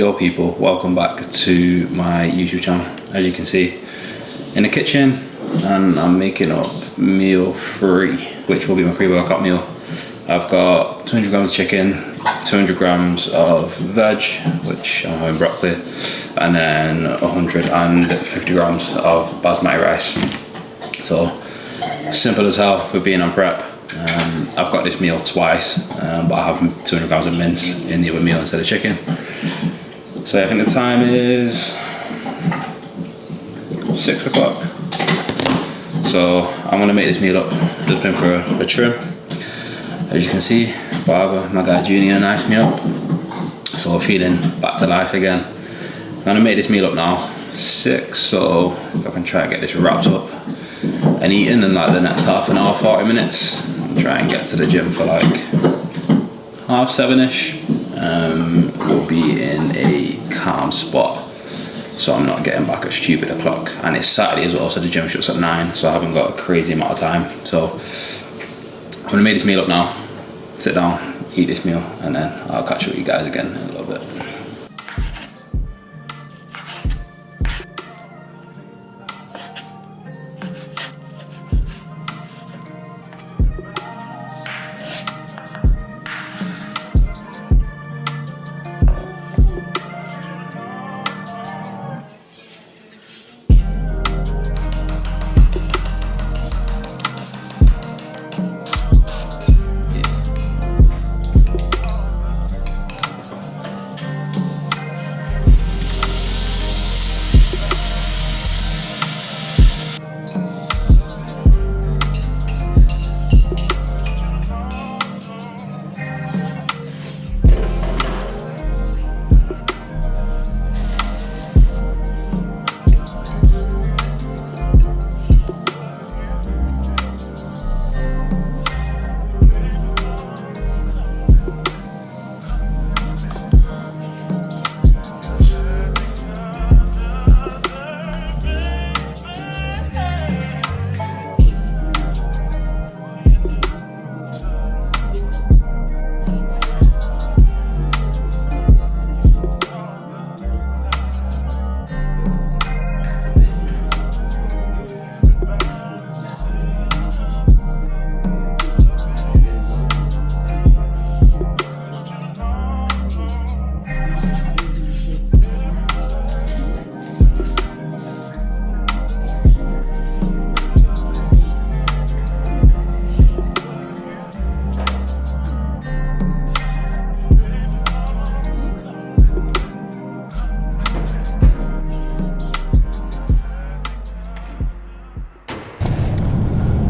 Yo people, welcome back to my YouTube channel. As you can see, in the kitchen, and I'm making up meal 3, which will be my pre-workout meal. I've got 200 grams of chicken, 200 grams of veg, which I'm having broccoli, and then 150 grams of basmati rice. So simple as hell for being on prep. I've got this meal twice, but I have 200 grams of mince in the other meal instead of chicken. So I think the time is 6 o'clock. So I'm gonna make this meal up. Just been for a trim. As you can see, Barber, my guy Junior, nice me up. So feeling back to life again. I'm gonna make this meal up now. 6, so if I can try and get this wrapped up and eaten in like the next half an hour, 40 minutes. Try and get to the gym for like 7:30ish. We'll be in a calm spot, so I'm not getting back at stupid o'clock. And it's Saturday as well, so the gym shuts at 9, so I haven't got a crazy amount of time. So I'm gonna make this meal up now, sit down, eat this meal, and then I'll catch up with you guys again in a little bit.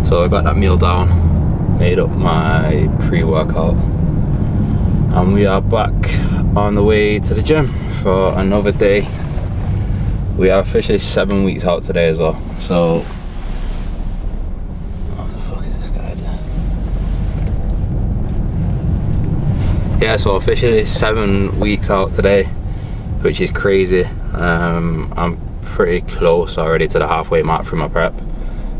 So I got that meal down, made up my pre-workout, and we are back on the way to the gym for another day. We are officially 7 weeks out today as well. So, what the fuck is this guy doing? Yeah, so officially 7 weeks out today, which is crazy. I'm pretty close already to the halfway mark for my prep,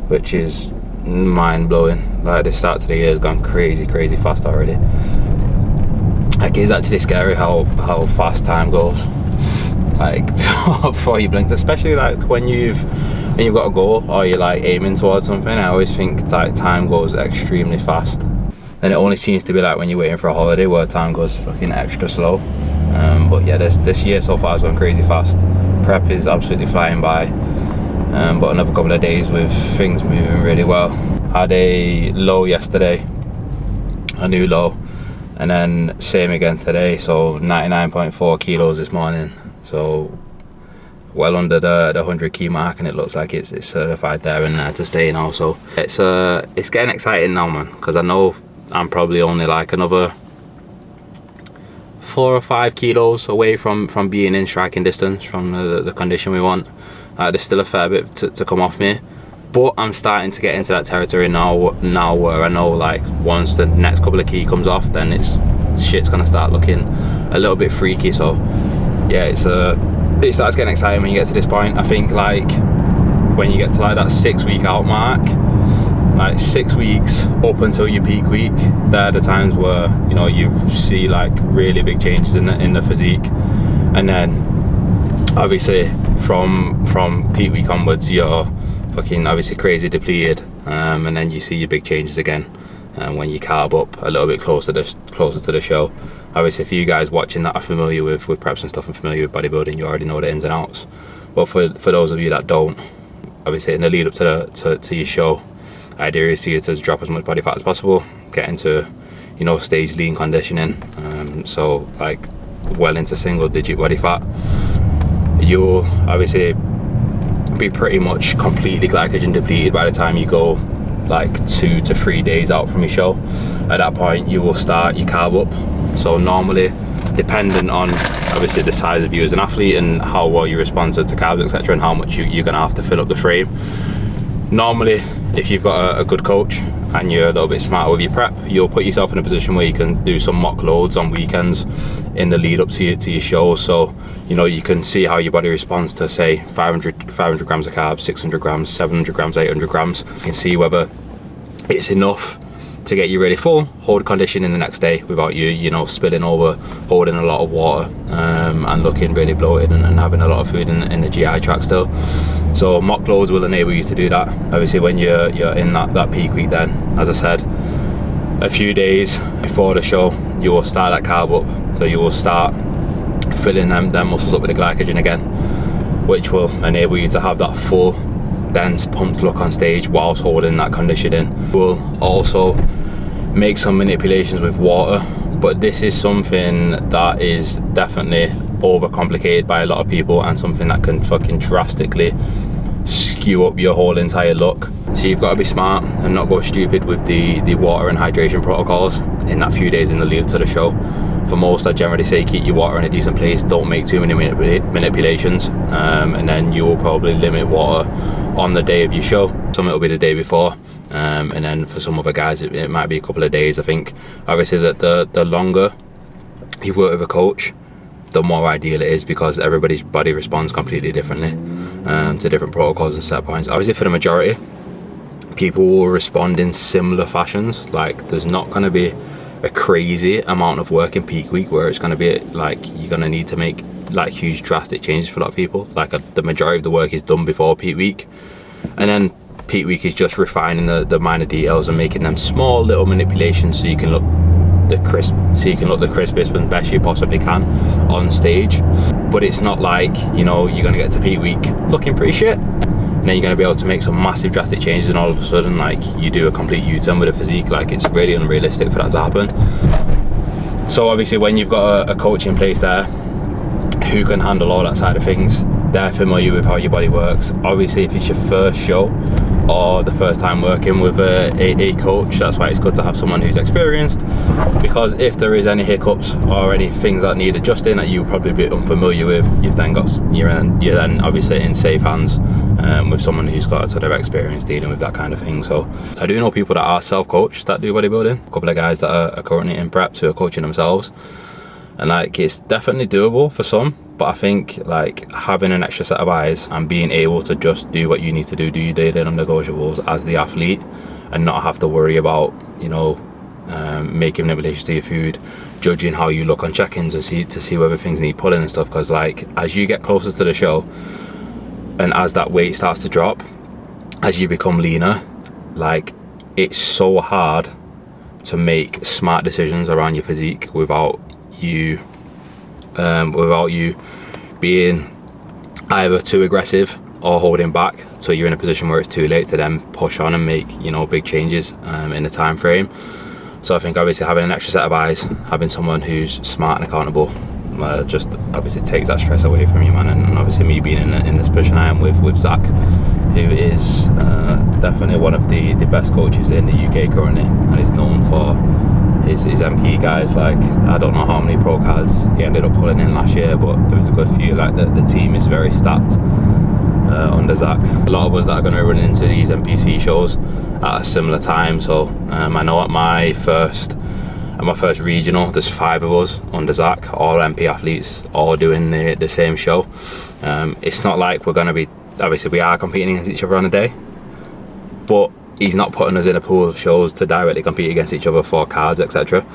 which is mind-blowing. Like, the start to the year has gone crazy fast already. Like, it's actually scary how fast time goes, like before you blink, especially like when you've got a goal or you're like aiming towards something. I always think like time goes extremely fast, and it only seems to be like when you're waiting for a holiday where time goes fucking extra slow. But yeah, this year so far has gone crazy fast. Prep is absolutely flying by. But another couple of days with things moving really well. Had a low yesterday, a new low, and then same again today. So 99.4 kilos this morning. So well under the 100 key mark, and it looks like it's certified there and there to stay now. So it's getting exciting now, man, because I know I'm probably only like another 4 or 5 kilos away from being in striking distance from the condition we want. There's still a fair bit to come off me, but I'm starting to get into that territory now where I know, like, once the next couple of key comes off, then shit's gonna start looking a little bit freaky. So yeah, it starts getting exciting when you get to this point. I think like when you get to like that 6 week out mark, like 6 weeks up until your peak week, they're the times where, you know, you see like really big changes in the physique. and then obviously from peak week onwards you're fucking obviously crazy depleted, and then you see your big changes again when you carb up a little bit closer to the show. Obviously, for you guys watching that are familiar with preps and stuff and familiar with bodybuilding, you already know the ins and outs. But for those of you that don't, obviously in the lead up to your show, idea is for you to drop as much body fat as possible, get into, you know, stage lean conditioning, so like well into single digit body fat. You'll obviously be pretty much completely glycogen depleted by the time you go like 2 to 3 days out from your show. At that point you will start your carb up. So normally, depending on obviously the size of you as an athlete and how well you respond to carbs, etc., and how much you're gonna have to fill up the frame, normally if you've got a good coach and you're a little bit smarter with your prep, you'll put yourself in a position where you can do some mock loads on weekends in the lead up to your show. So you know, you can see how your body responds to say 500 grams of carbs, 600 grams, 700 grams, 800 grams. You can see whether it's enough to get you ready for hold conditioning the next day without you know, spilling over, holding a lot of water, and looking really bloated and having a lot of food in the GI tract still. So mock loads will enable you to do that. Obviously when you're in that peak week, then as I said, a few days before the show you will start that carb up. So you will start filling them muscles up with the glycogen again, which will enable you to have that full dense pumped look on stage whilst holding that conditioning. We'll also make some manipulations with water, but this is something that is definitely overcomplicated by a lot of people and something that can fucking drastically skew up your whole entire look. So you've got to be smart and not go stupid with the water and hydration protocols in that few days in the lead up to the show. For most, I generally say keep your water in a decent place, don't make too many manipulations, and then you will probably limit water on the day of your show. Some it'll be the day before, and then for some other guys it might be a couple of days. I think obviously that the longer you've worked with a coach, the more ideal it is, because everybody's body responds completely differently to different protocols and set points. Obviously for the majority, people will respond in similar fashions. Like there's not going to be a crazy amount of work in peak week where it's going to be like you're going to need to make like huge drastic changes for a lot of people. Like the majority of the work is done before peak week, and then peak week is just refining the minor details and making them small little manipulations so you can look the crispest and best you possibly can on stage. But it's not like, you know, you're going to get to peak week looking pretty shit and then you're going to be able to make some massive drastic changes and all of a sudden like you do a complete U-turn with a physique. Like it's really unrealistic for that to happen. So obviously when you've got a coach in place there who can handle all that side of things, they're familiar with how your body works. Obviously if it's your first show or the first time working with a coach, that's why it's good to have someone who's experienced, because if there is any hiccups or any things that need adjusting that you'll probably be unfamiliar with, you're then obviously in safe hands with someone who's got a ton of experience dealing with that kind of thing. So I do know people that are self-coached that do bodybuilding, a couple of guys that are currently in preps who are coaching themselves, and like it's definitely doable for some. But I think like having an extra set of eyes and being able to just do what you need to do your daily non-negotiables as the athlete, and not have to worry about, you know, making manipulations to your food, judging how you look on check-ins and see whether things need pulling and stuff. Because like as you get closer to the show and as that weight starts to drop, as you become leaner, like it's so hard to make smart decisions around your physique without you being either too aggressive or holding back till you're in a position where it's too late to then push on and make, you know, big changes in the time frame. So I think obviously having an extra set of eyes, having someone who's smart and accountable, just obviously takes that stress away from you, man. And obviously me being in this position I am with Zach, who is definitely one of the best coaches in the UK currently, and is known for his MP guys. Like I don't know how many pro cards he ended up pulling in last year, but it was a good few. Like the team is very stacked under Zach. A lot of us that are going to run into these NPC shows at a similar time. So I know at my first regional, there's 5 of us under Zach, all MP athletes, all doing the same show. It's not like we're going to be, obviously we are competing against each other on a day, but he's not putting us in a pool of shows to directly compete against each other for cards, etc.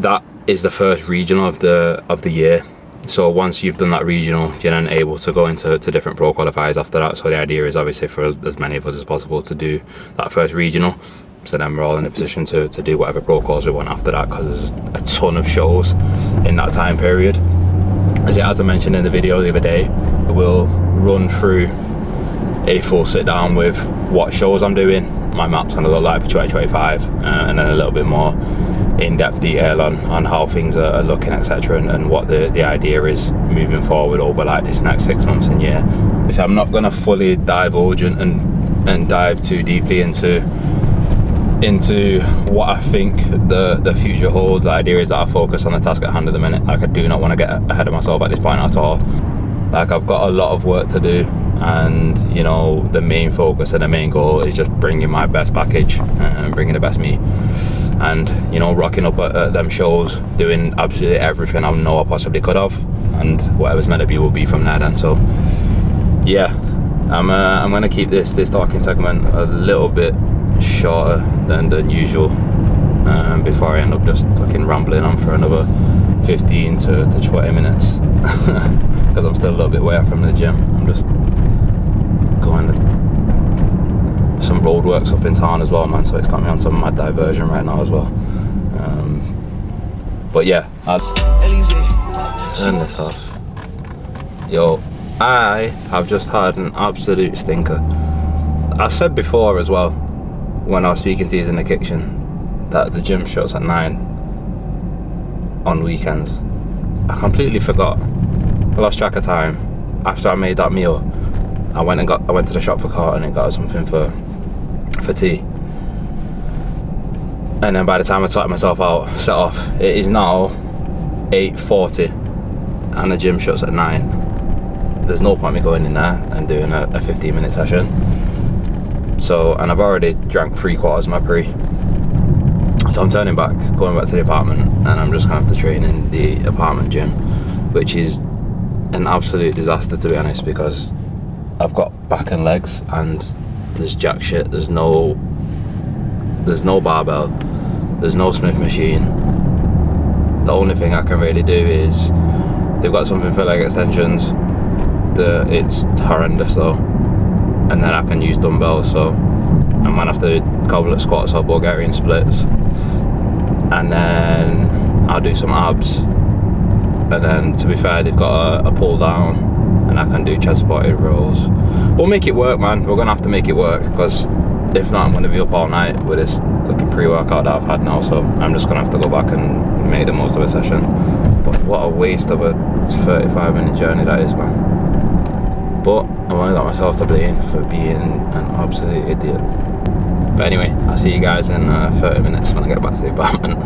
That is the first regional of the year. So once you've done that regional, you're then able to go into different pro qualifiers after that. So the idea is obviously for as many of us as possible to do that first regional. So then we're all in a position to do whatever pro course we want after that, because there's a ton of shows in that time period. As I mentioned in the video the other day, we'll run through a full sit down with what shows I'm doing, my map's gonna look like for 2025, and then a little bit more in-depth detail on how things are looking, etc., and what the idea is moving forward over like this next 6 months and year. So I'm not gonna fully divulge and dive too deeply into what I think the future holds. The idea is that I focus on the task at hand at the minute. Like, I do not want to get ahead of myself at this point at all. Like, I've got a lot of work to do, and you know, the main focus and the main goal is just bringing my best package and bringing the best me, and you know, rocking up at them shows, doing absolutely everything I know I possibly could have, and whatever's meant to be will be from there then. So yeah, I'm gonna keep this talking segment a little bit shorter than usual, before I end up just fucking rambling on for another 15 to 20 minutes because I'm still a little bit way out from the gym. I'm just going to some roadworks up in town as well, man, so it's got me on some mad diversion right now as well. But yeah, I'll turn this off. Yo, I have just had an absolute stinker. I said before as well, when I was speaking to you in the kitchen, that the gym shuts at 9 on weekends. I completely forgot. I lost track of time. After I made that meal, I went to the shop for Carton and got something for tea. And then by the time I sorted myself out, set off, it is now 8:40 and the gym shuts at 9. There's no point me going in there and doing a 15-minute session. So, and I've already drank 3/4 of my pre. So I'm going back to the apartment, and I'm just gonna have to train in the apartment gym, which is an absolute disaster, to be honest, because I've got back and legs and there's jack shit. There's no barbell, there's no Smith machine. The only thing I can really do is, they've got something for leg extensions. It's horrendous though. And then I can use dumbbells, so I might have to cobble at squats or Bulgarian splits, and then I'll do some abs, and then to be fair, they've got a pull down, and I can do chest supported rows. We'll make it work, man. We're gonna have to make it work, because if not, I'm gonna be up all night with this fucking pre-workout that I've had now, so I'm just gonna have to go back and make the most of a session. But what a waste of a 35-minute journey that is, man. But I've only got myself to blame for being an absolute idiot. But anyway, I'll see you guys in 30 minutes when I get back to the apartment.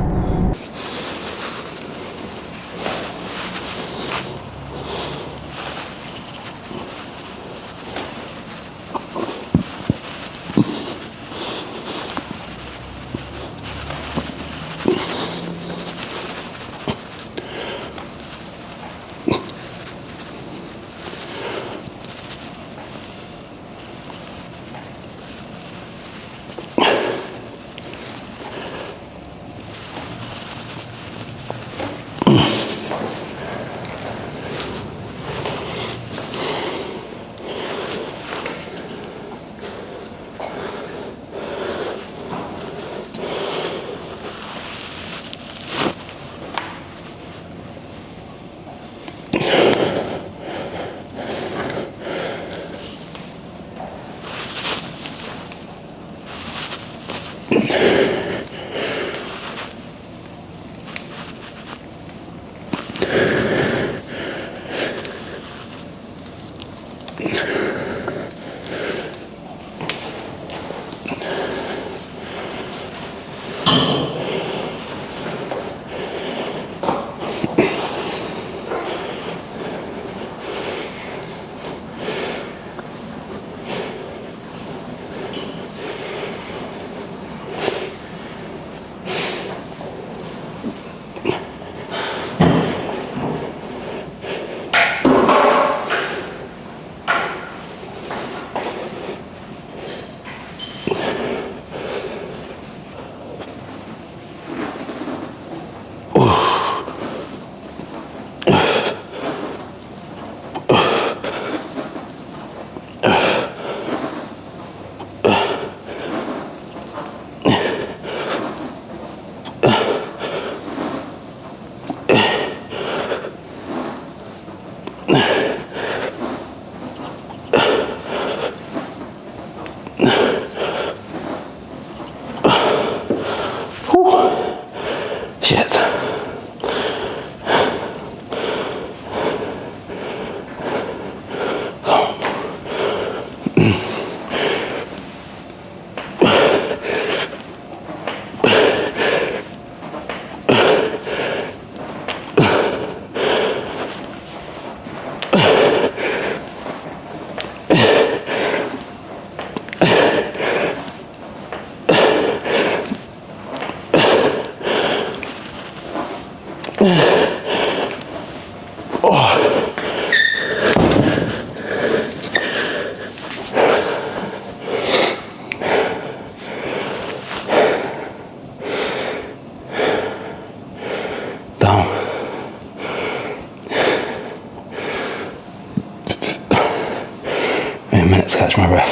catch my breath.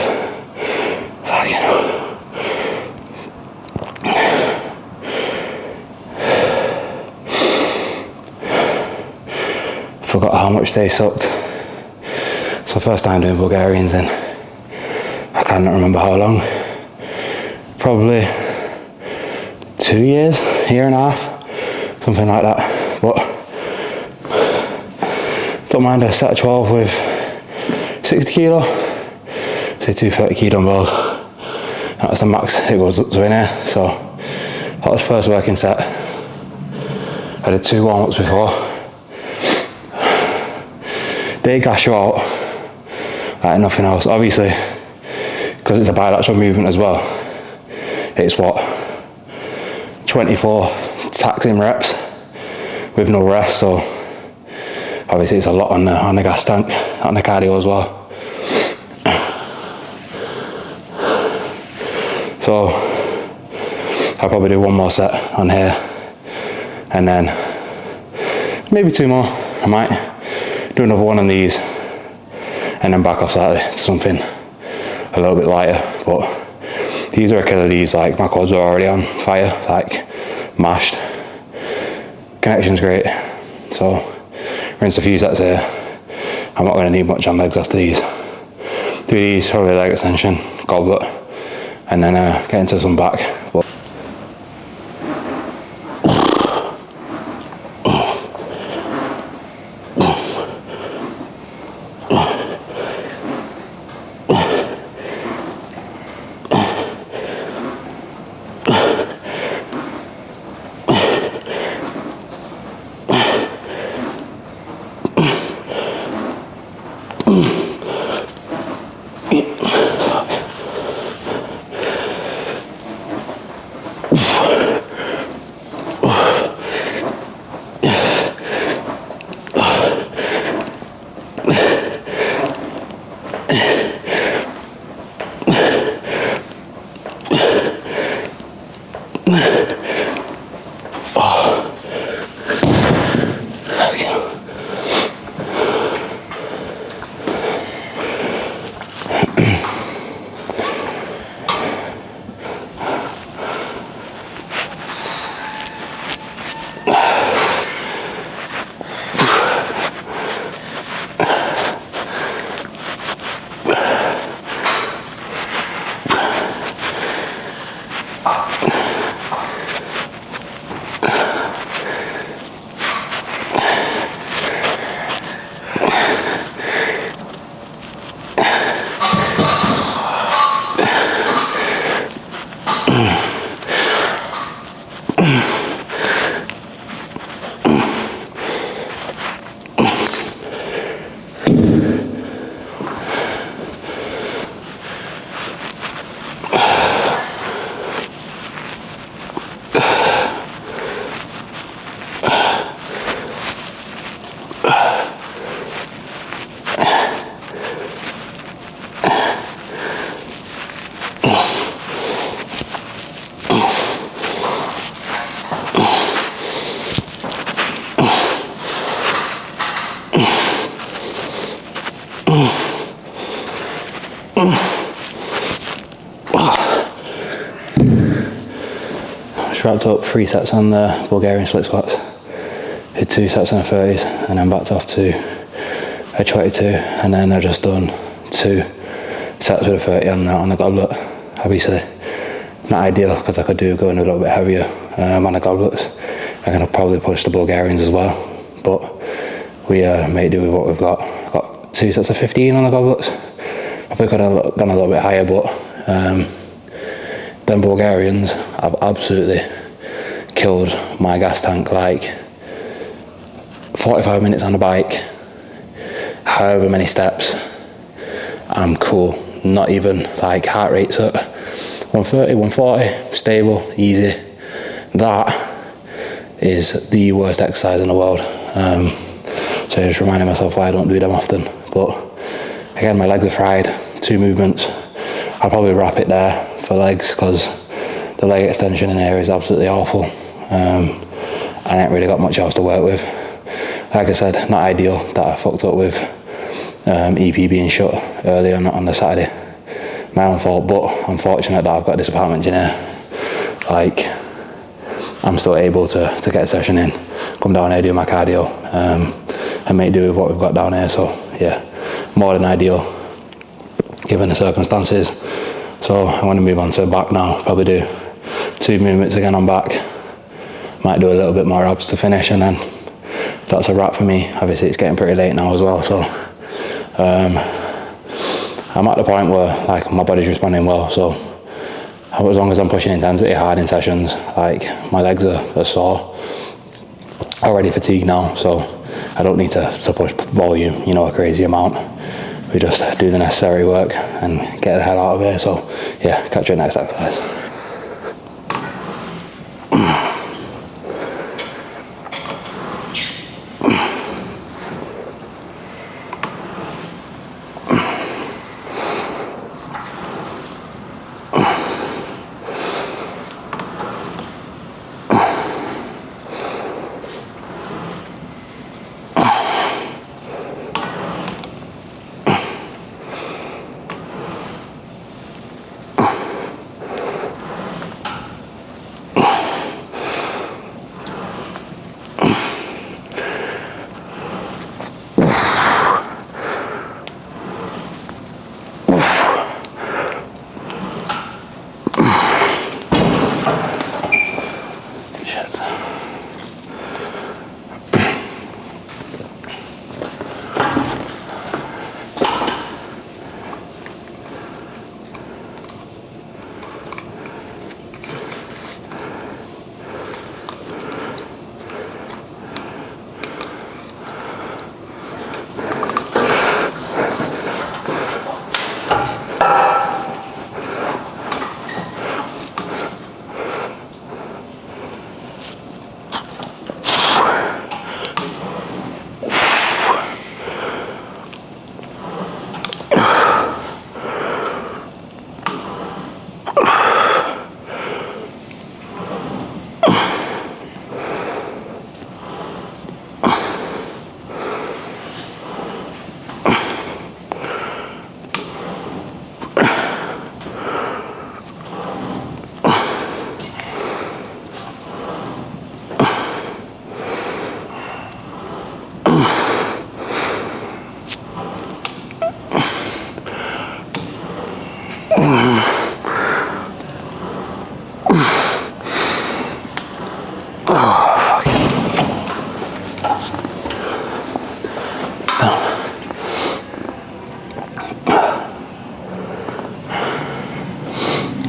Fucking hell. Forgot how much they sucked. So first time doing Bulgarians in I cannot remember how long. Probably 2 years, year and a half, something like that. But don't mind a set of 12 with 60 kilo, say 230 key dumbbells. That's the max it goes up to in here. So that was first working set. I did 2 warm-ups before. They gas you out like nothing else. Obviously, because it's a bilateral movement as well, it's what, 24 taxing reps with no rest. So obviously it's a lot on the gas tank, on the cardio as well. So I'll probably do 1 more set on here, and then maybe 2 more. I might do another one on these, and then back off slightly to something a little bit lighter. But these are a killer. These, like, my quads are already on fire, like mashed. Connection's great. So rinse a few sets here. I'm not going to need much on legs after these. Do these, probably leg extension, goblet, and then get into some back. But just wrapped up 3 sets on the Bulgarian split squats. Did 2 sets on the 30s and then backed off to a 22, and then I've just done 2 sets with a 30 on the goblet. Obviously not ideal because I could do going a little bit heavier on the goblets. I'm going to probably push the Bulgarians as well, but we make do with what we've got. I've got 2 sets of 15 on the goblets. I think I could have gone a little bit higher, but them Bulgarians have absolutely killed my gas tank. Like 45 minutes on the bike, however many steps, I'm cool. Not even like heart rate's at 130, 140, stable, easy. That is the worst exercise in the world. So just reminding myself why I don't do them often. But again, my legs are fried. 2 movements. I'll probably wrap it there for legs because the leg extension in here is absolutely awful. I ain't really got much else to work with. Like I said, not ideal that I fucked up with EP being shut early on the Saturday. my own fault, but I'm fortunate that I've got this apartment engineer. Like, I'm still able to get a session in, come down here, do my cardio, and make do with what we've got down here. So yeah, more than ideal given the circumstances. So I want to move on to back now, probably do 2 movements again on back, might do a little bit more abs to finish, and then that's a wrap for me. Obviously it's getting pretty late now as well, so I'm at the point where like my body's responding well, so as long as I'm pushing intensity hard in sessions, like my legs are sore, already fatigued now, so I don't need to push volume, you know, a crazy amount. We just do the necessary work and get the hell out of here. So yeah, catch you next exercise.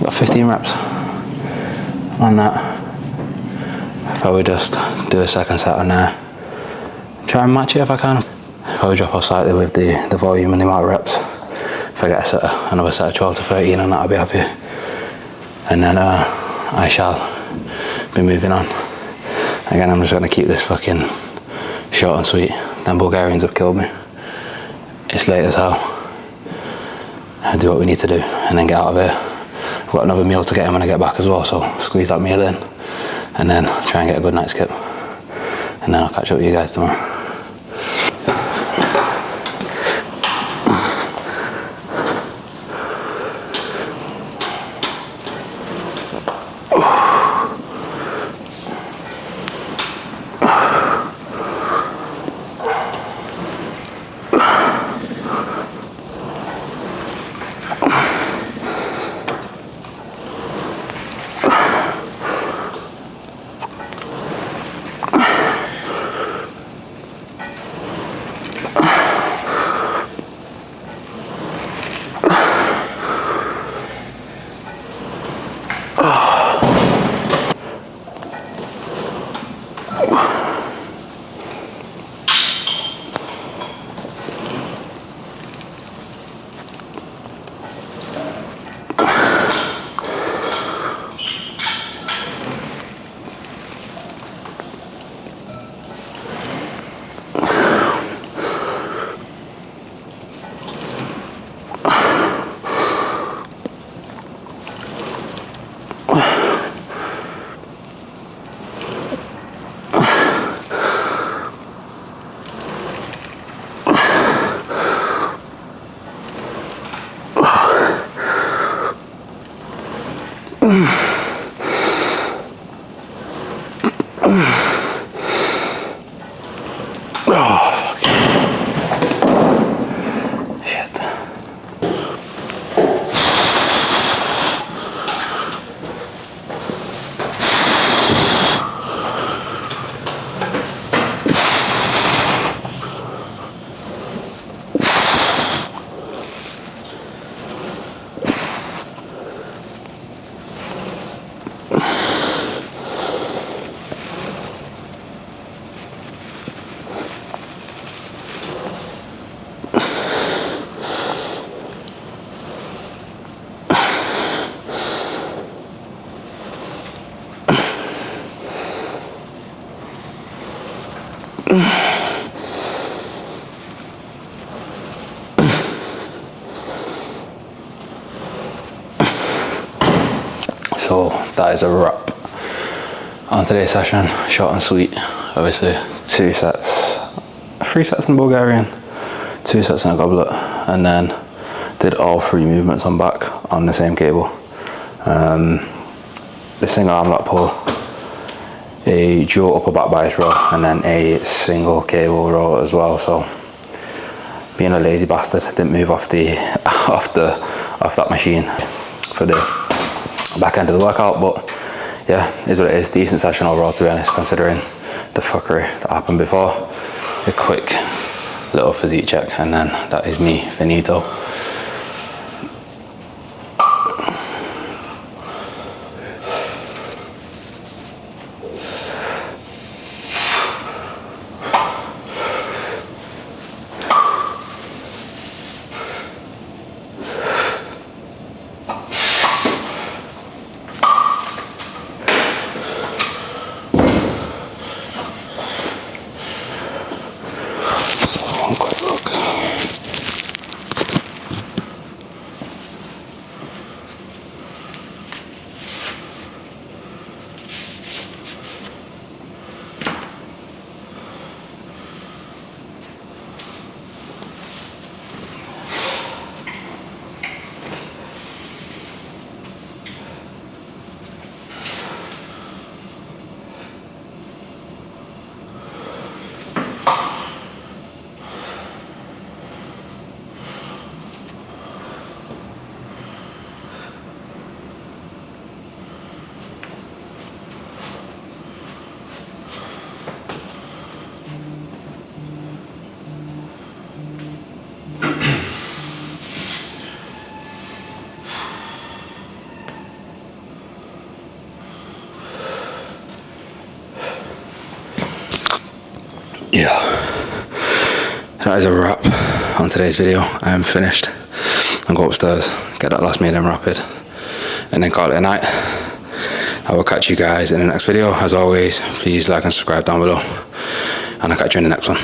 Got 15 reps on that. Probably just do a second set on there. Try and match it if I can. Probably drop off slightly with the volume and the amount of reps. If I get another set of 12 to 13, and I'll be happy. And then I shall be moving on. Again, I'm just going to keep this fucking short and sweet. Them Bulgarians have killed me. It's late as hell. I'll do what we need to do and then get out of here. I've got another meal to get in when I get back as well, so squeeze that meal in and then try and get a good night's skip. And then I'll catch up with you guys tomorrow. So that is a wrap on today's session, short and sweet. Obviously 3 sets in Bulgarian, 2 sets in a goblet, and then did all 3 movements on back on the same cable. The single arm lat pull, a dual upper back bias row, and then a single cable row as well. So being a lazy bastard, didn't move off that machine for the back end of the workout, but yeah, is what it is. Decent session overall, to be honest, considering the fuckery that happened before. A quick little physique check, and then that is me finito. Yeah, that is a wrap on today's video. I am finished. I'll go upstairs, get that last meal in rapid, and then call it a night. I will catch you guys in the next video. As always, please like and subscribe down below, and I'll catch you in the next one.